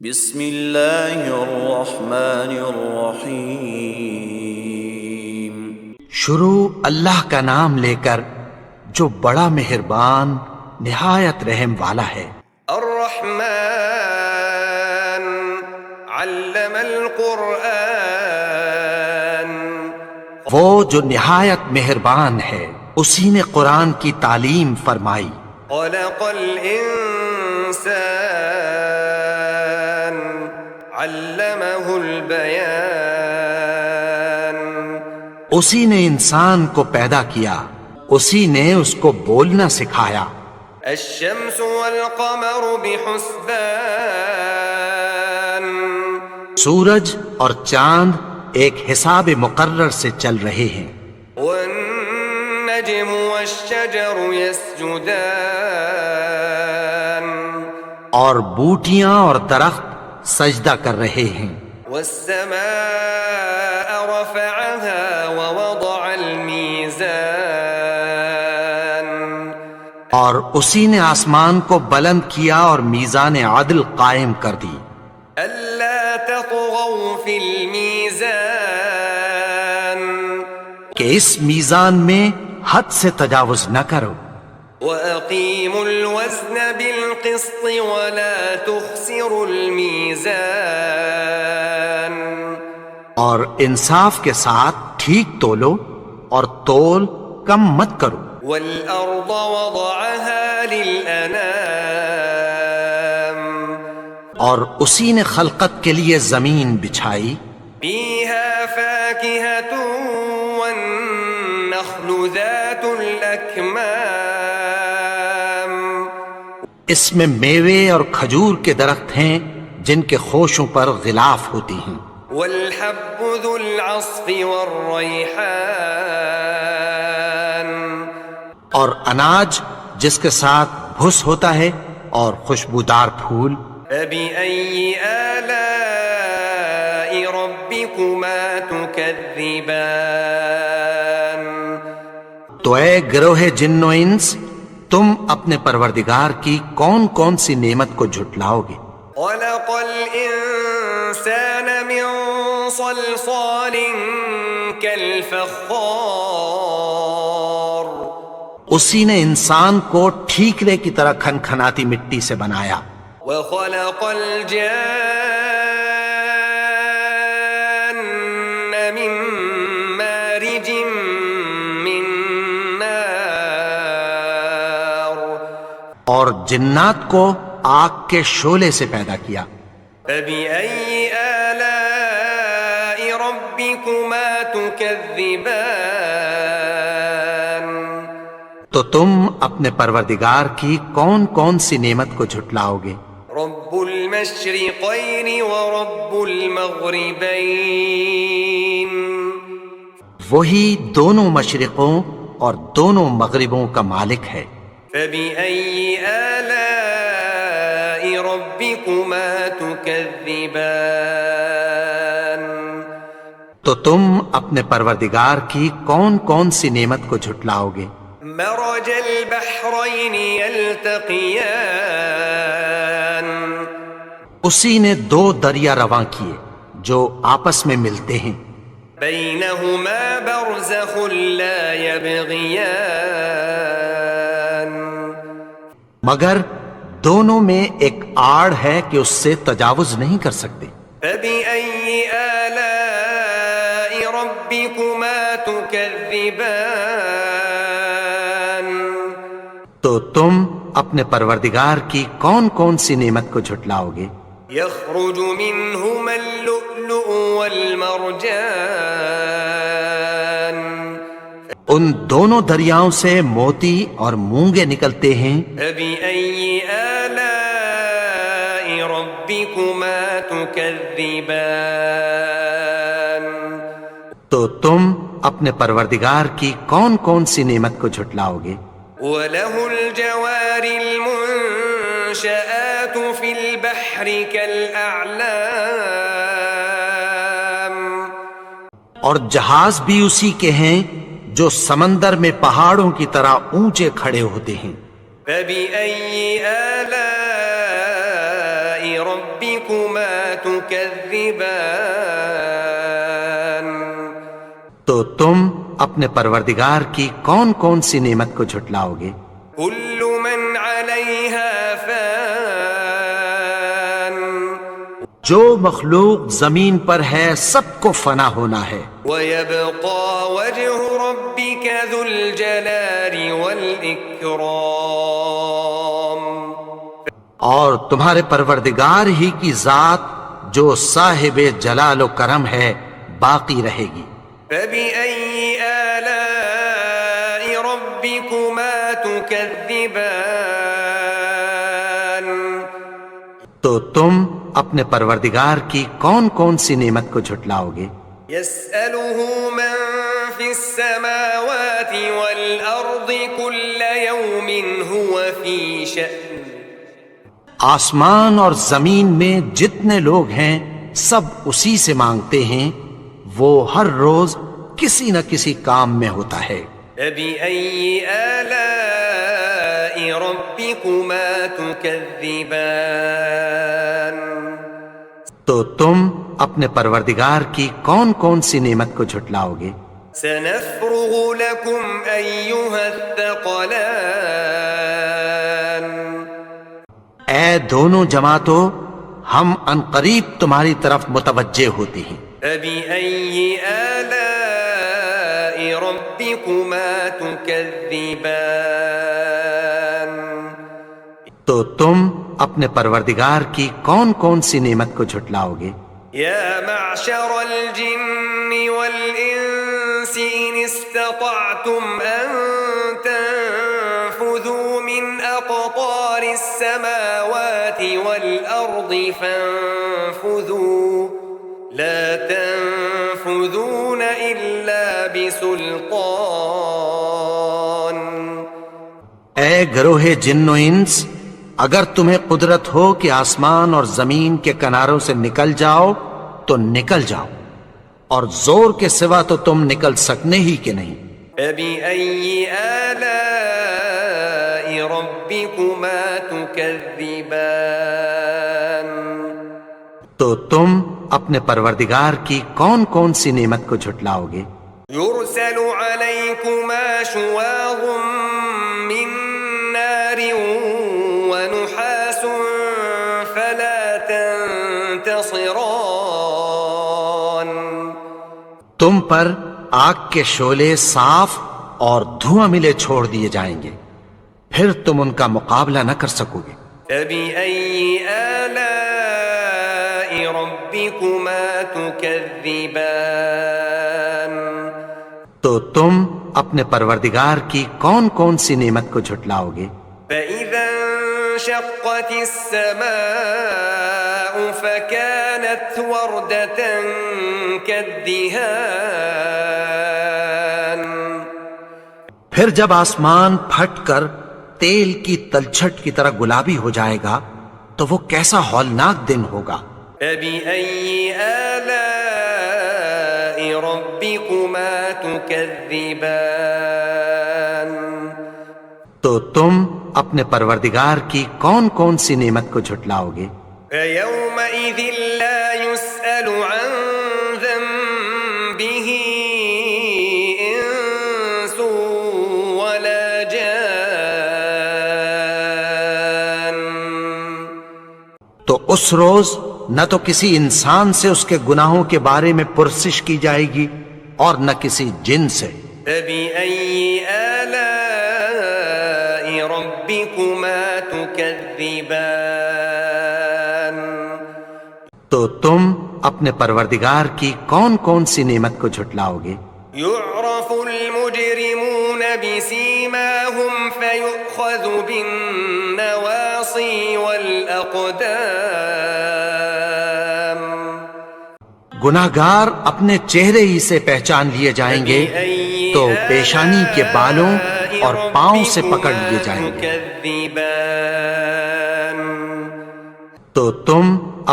بسم اللہ الرحمن الرحیم۔ شروع اللہ کا نام لے کر جو بڑا مہربان نہایت رحم والا ہے۔ الرحمن علم القرآن، وہ جو نہایت مہربان ہے اسی نے قرآن کی تعلیم فرمائی۔ خلق الانسان علمہ البیان، اسی نے انسان کو پیدا کیا، اسی نے اس کو بولنا سکھایا۔ الشمس والقمر بحسبان، سورج اور چاند ایک حساب مقرر سے چل رہے ہیں۔ والنجم والشجر يسجدان، اور بوٹیاں اور درخت سجدہ کر رہے ہیں۔ والسماء رفعها ووضع الميزان، اور اسی نے آسمان کو بلند کیا اور میزان عدل قائم کر دی۔ ألا تطغوا في الميزان، کہ اس میزان میں حد سے تجاوز نہ کرو۔ وأقيموا الوزن بالقسط ولا تخسروا الميزان، اور انصاف کے ساتھ ٹھیک تولو اور تول کم مت کرو۔ والأرض وضعها للأنام، اور اسی نے خلقت کے لیے زمین بچھائی، فيها فاكهة والنخل ذات الأكمام، اس میں میوے اور کھجور کے درخت ہیں جن کے خوشوں پر غلاف ہوتی ہیں، والحب ذو العصف والريحان، اور اناج جس کے ساتھ بھس ہوتا ہے اور خوشبودار پھول۔ فبأي آلاء ربكما تكذبان، تو اے گروہ جن و انس، تم اپنے پروردگار کی کون کون سی نعمت کو جھٹلاؤ گے؟ خلق الإنسان من صلصال كالفخار، اسی نے انسان کو ٹھیکرے کی طرح کھنکھناتی مٹی سے بنایا۔ وخلق الجان من مارج من نار، اور جنات کو آگ کے شعلے سے پیدا کیا۔ فبأي آلاء ربكما تكذبان، تو تم اپنے پروردگار کی کون کون سی نعمت کو جھٹلاؤ گے؟ رب المشرقين ورب المغربين، وہی دونوں مشرقوں اور دونوں مغربوں کا مالک ہے۔ فبأي آلاء ربكما تكذبان، تو تم اپنے پروردگار کی کون کون سی نعمت کو جھٹلاؤ گے؟ مرج البحرين يلتقيان، اسی نے دو دریا رواں کیے جو آپس میں ملتے ہیں، بينهما برزخ لا يبغيان، مگر دونوں میں ایک آڑ ہے کہ اس سے تجاوز نہیں کر سکتے۔ فبأي آلاء ربكما تكذبان، تو تم اپنے پروردگار کی کون کون سی نعمت کو جھٹلاؤ گے؟ يخرج منهما اللؤلؤ والمرجان، ان دونوں دریاؤں سے موتی اور مونگے نکلتے ہیں۔ فبأي آلاء ربكما تكذبان، تو تم اپنے پروردگار کی کون کون سی نعمت کو جھٹلاؤ گے؟ وله الجوار المنشآت في البحر كالأعلام، اور جہاز بھی اسی کے ہیں جو سمندر میں پہاڑوں کی طرح اونچے کھڑے ہوتے ہیں۔ فبأي آلاء ربكما ربكما تكذبان تو تم اپنے پروردگار کی کون کون سی نعمت کو جھٹلاؤ گے؟ كل من عليها فان جو مخلوق زمین پر ہے سب کو فنا ہونا ہے، ويبقى وجه ربك ذو الجلال والإكرام اور تمہارے پروردگار ہی کی ذات جو صاحب جلال و کرم ہے باقی رہے گی۔ فبأي آلاء ربكما تكذبان تو تم اپنے پروردگار کی کون کون سی نعمت کو جھٹلاؤ گے؟ يسأله من في السماوات والأرض كل يوم هو في شأن آسمان اور زمین میں جتنے لوگ ہیں سب اسی سے مانگتے ہیں، وہ ہر روز کسی نہ کسی کام میں ہوتا ہے۔ فبأي آلاء ربكما تكذبان تو تم اپنے پروردگار کی کون کون سی نعمت کو جھٹلاؤ گے؟ سنفرغ لكم أيها الثقلان اے دونوں جماعتوں، ہم عنقریب تمہاری طرف متوجہ ہوتے ہیں۔ فبأي آلاء ربكما تكذبان تو تم اپنے پروردگار کی کون کون سی نعمت کو جھٹلاؤ گے؟ يا معشر الجن والإنس إن استطعتم أن تنفذوا من أقطار السماوات والأرض فانفذوا لا تنفذون إلا بسلطان اے گروہ جن و انس، اگر تمہیں قدرت ہو کہ آسمان اور زمین کے کناروں سے نکل جاؤ تو نکل جاؤ، اور زور کے سوا تو تم نکل سکنے ہی کہ نہیں۔ فبأي آلاء ربكما تكذبان تو تم اپنے پروردگار کی کون کون سی نعمت کو جھٹلاؤ گے؟ يرسل عليكما شواظ من نار ونحاس فلا تنتصران تم پر آگ کے شعلے صاف اور دھواں ملے چھوڑ دیے جائیں گے، پھر تم ان کا مقابلہ نہ کر سکو گے۔ فبأي آلاء ربكما تكذبان تو تم اپنے پروردگار کی کون کون سی نعمت کو جھٹلاؤ گے؟ فإذا انشقت السماء فكانت وردة كالدهان پھر جب آسمان پھٹ کر تیل کی تلچھٹ کی طرح گلابی ہو جائے گا تو وہ کیسا ہولناک دن ہوگا۔ فبأي آلاء ربكما تكذبان تو تم اپنے پروردگار کی کون کون سی نعمت کو جھٹلاؤ گے؟ فيومئذ لا يسأل عن ذنبه إنس ولا جان تو اس روز نہ تو کسی انسان سے اس کے گناہوں کے بارے میں پرسش کی جائے گی اور نہ کسی جن سے۔ فبأي آلاء ربكما تكذبان تو تم اپنے پروردگار کی کون کون سی نعمت کو جھٹلاؤ گے؟ يعرف المجرمون بسيماهم فيؤخذ بالنواصي والأقدام گناہگار اپنے چہرے ہی سے پہچان لیے جائیں گے تو پیشانی کے بالوں اور پاؤں سے پکڑ لیے جائیں گے۔ تكذبان تو تم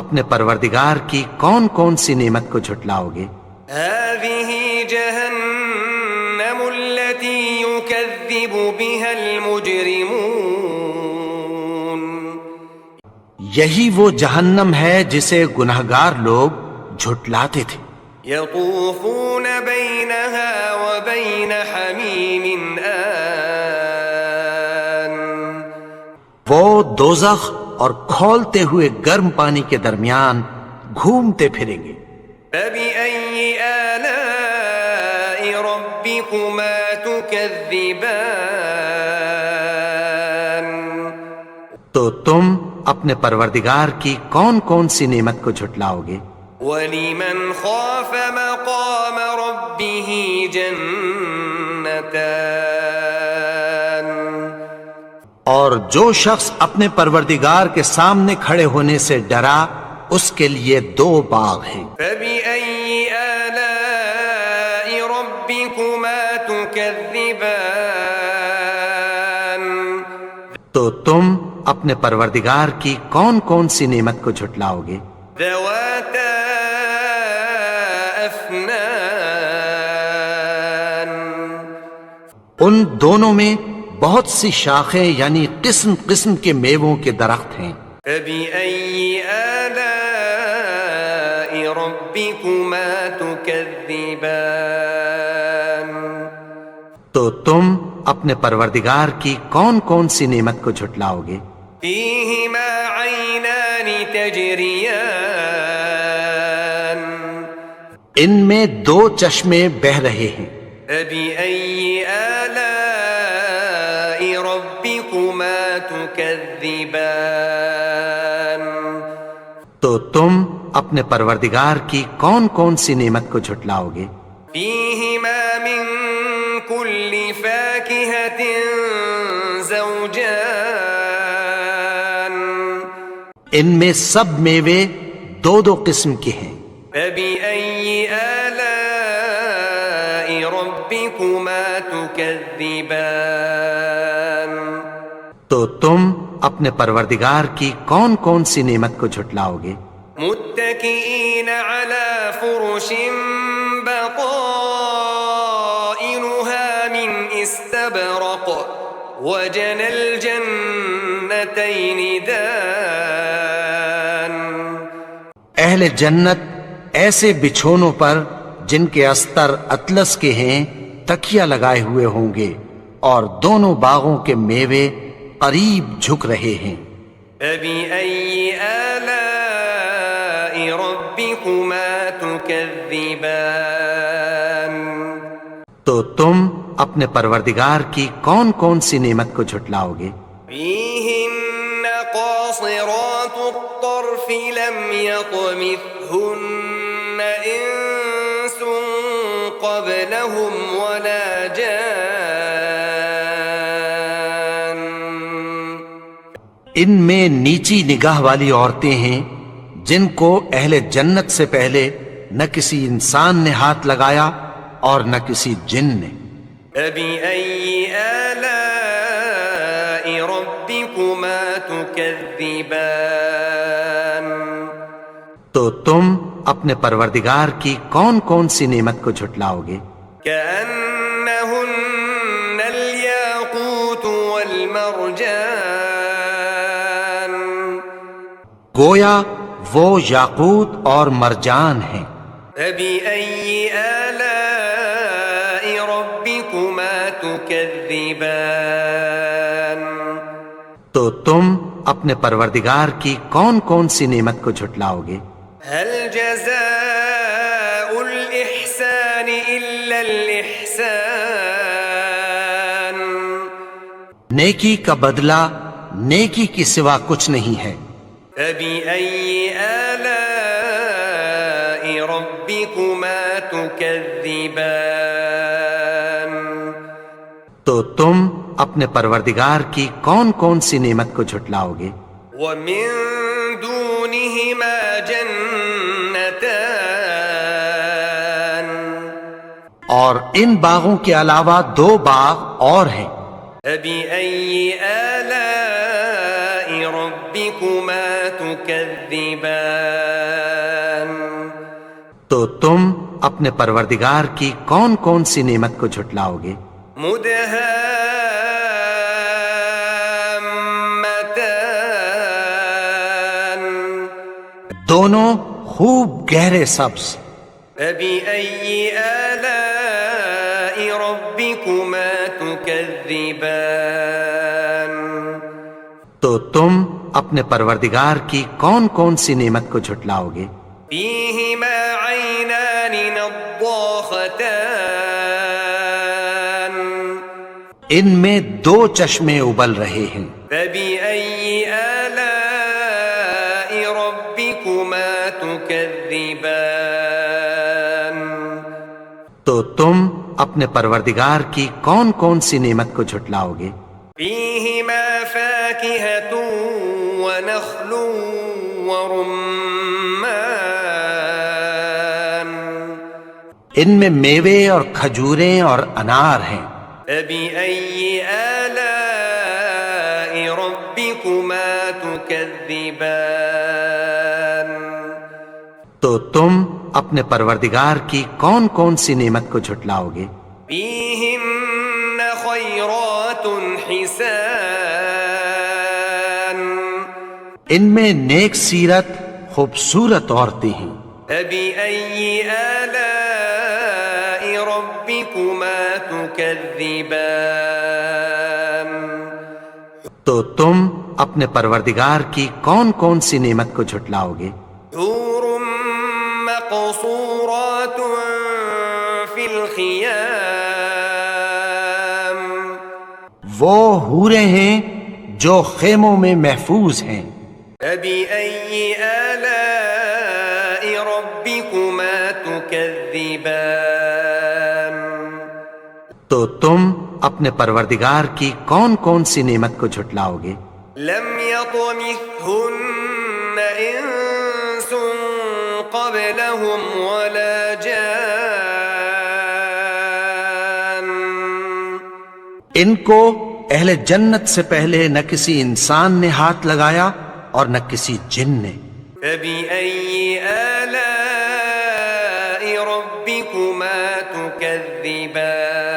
اپنے پروردگار کی کون کون سی نعمت کو جھٹلاؤ گے؟ هذه جهنم التي يكذب بها المجرمون یہی وہ جہنم ہے جسے گنہگار لوگ جھٹلاتے تھے۔ يطوفون بينها وبين حميم آن وہ دوزخ اور کھولتے ہوئے گرم پانی کے درمیان گھومتے پھریں گے۔ فبأي آلاء ربكما تكذبان تو تم اپنے پروردگار کی کون کون سی نعمت کو جھٹلاؤ گے؟ وَلِمَنْ خَافَ مَقَامَ رَبِّهِ جَنَّتَانِ اور جو شخص اپنے پروردگار کے سامنے کھڑے ہونے سے ڈرا اس کے لیے 2 باغ ہیں۔ فَبِأَيِّ آلَاءِ رَبِّكُمَا تُكَذِّبَانِ تو تم اپنے پروردگار کی کون کون سی نعمت کو جھٹلاؤ گے؟ ذَوَاتَا أَفْنَانٍ ان دونوں میں بہت سی شاخیں یعنی قسم قسم کے میووں کے درخت ہیں۔ فَبِأَيِّ آلَاءِ رَبِّكُمَا تُكَذِّبَانِ تو تم اپنے پروردگار کی کون کون سی نعمت کو جھٹلاؤ گے؟ فِيهِمَا عَيْنَانِ تَجْرِيَانِ ان میں 2 چشمے بہہ رہے ہیں۔ فَبِأَيِّ آلَاءِ رَبِّكُمَا تُكَذِّبَانِ تو تم اپنے پروردگار کی کون کون سی نعمت کو جھٹلاؤ گے؟ فِيهِمَا مِن كُلِّ فَاكِهَةٍ زَوْجَانِ ان میں سب میوے 2 قسم کے ہیں۔ فَبِأَيِّ آلَاءِ رَبِّكُمَا تُكَذِّبَانِ تو تم اپنے پروردگار کی کون کون سی نعمت کو جھٹلاؤ گے؟ متكئين على فرش بطائنها من استبرق وجنى الجنتين دان اہل جنت ایسے بچھونوں پر جن کے استر اطلس کے ہیں تکیہ لگائے ہوئے ہوں گے اور دونوں باغوں کے میوے قریب جھک رہے ہیں۔ فبأي آلاء ربكما تكذبان تو تم اپنے پروردگار کی کون کون سی نعمت کو جھٹلاؤ گے؟ فيهن قاصرات الطرف لم يطمثهن إنس قبلهم ولا جان ان میں نیچی نگاہ والی عورتیں ہیں جن کو اہل جنت سے پہلے نہ کسی انسان نے ہاتھ لگایا اور نہ کسی جن نے۔ فبأي آلاء ربكما تكذبان تو تم اپنے پروردگار کی کون کون سی نعمت کو جھٹلاؤ گے؟ كأنهن الياقوت والمرجان گویا وہ یاقوت اور مرجان ہیں۔ فبأي آلاء ربكما تكذبان تو تم اپنے پروردگار کی کون کون سی نعمت کو جھٹلاؤ گے؟ هل جزاء الإحسان إلا الإحسان نیکی کا بدلہ نیکی کی سوا کچھ نہیں ہے۔ فبأي آلاء ربكما تكذبان تو تم اپنے پروردگار کی کون کون سی نعمت کو جھٹلاؤ گے؟ ومن دونهما جنتان اور ان باغوں کے علاوہ 2 باغ اور ہیں۔ فبأي آلاء ربكما تكذبان تو تم اپنے پروردگار کی کون کون سی نعمت کو جھٹلاؤ گے؟ مدهامتان دونوں خوب گہرے سبز. فبأي آلاء ربكما تكذبان تو تم اپنے پروردگار کی کون کون سی نعمت کو جھٹلاؤ گے؟ فيهما عينان نضاختان ان میں دو چشمے ابل رہے ہیں. فبأي آلاء ربكما تكذبان تو تم اپنے پروردگار کی کون کون سی نعمت کو جھٹلاؤ گے؟ فيهما فاكهة ونخل ورمان ان میں میوے اور کھجوریں اور انار ہیں. فبأي آلاء ربكما تكذبان تو تم اپنے پروردگار کی کون کون سی نعمت کو جھٹلاؤ گے؟ فيهن خيرات حسان ان میں نیک سیرت خوبصورت عورتیں ہیں. فبأي آلاء ربكما تكذبان تو تم اپنے پروردگار کی کون کون سی نعمت کو جھٹلاؤ گے؟ حور مقصورات في الخيام وہ حوریں ہیں جو خیموں میں محفوظ ہیں. فبأي آلاء ربكما تكذبان تو تم اپنے پروردگار کی کون کون سی نعمت کو جھٹلاؤ گے؟ لم يطمثهن إنس قبلهم ولا جان ان کو اہل جنت سے پہلے نہ کسی انسان نے ہاتھ لگایا اور نہ کسی جن نے. فبأي آلاء ربكما تكذبان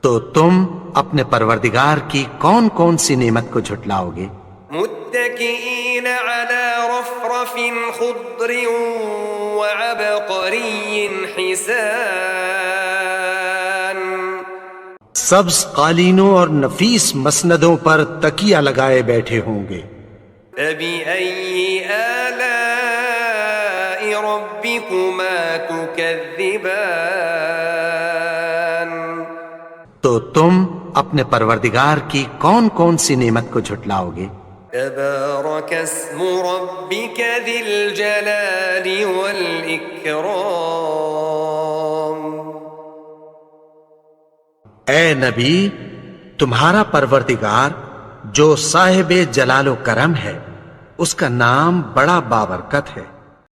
تو تم اپنے پروردگار کی کون کون سی نعمت کو جھٹلاؤ گے؟ متكئين على رفرف خضر وعبقري حسان سبز قالینوں اور نفیس مسندوں پر تکیہ لگائے بیٹھے ہوں گے. فبأي آلاء ربكما تكذبان تو تم اپنے پروردگار کی کون کون سی نعمت کو جھٹلاؤ گے؟ تبارك اسم ربك ذي الجلال والإكرام اے نبی، تمہارا پروردگار جو صاحب جلال و کرم ہے، اس کا نام بڑا بابرکت ہے.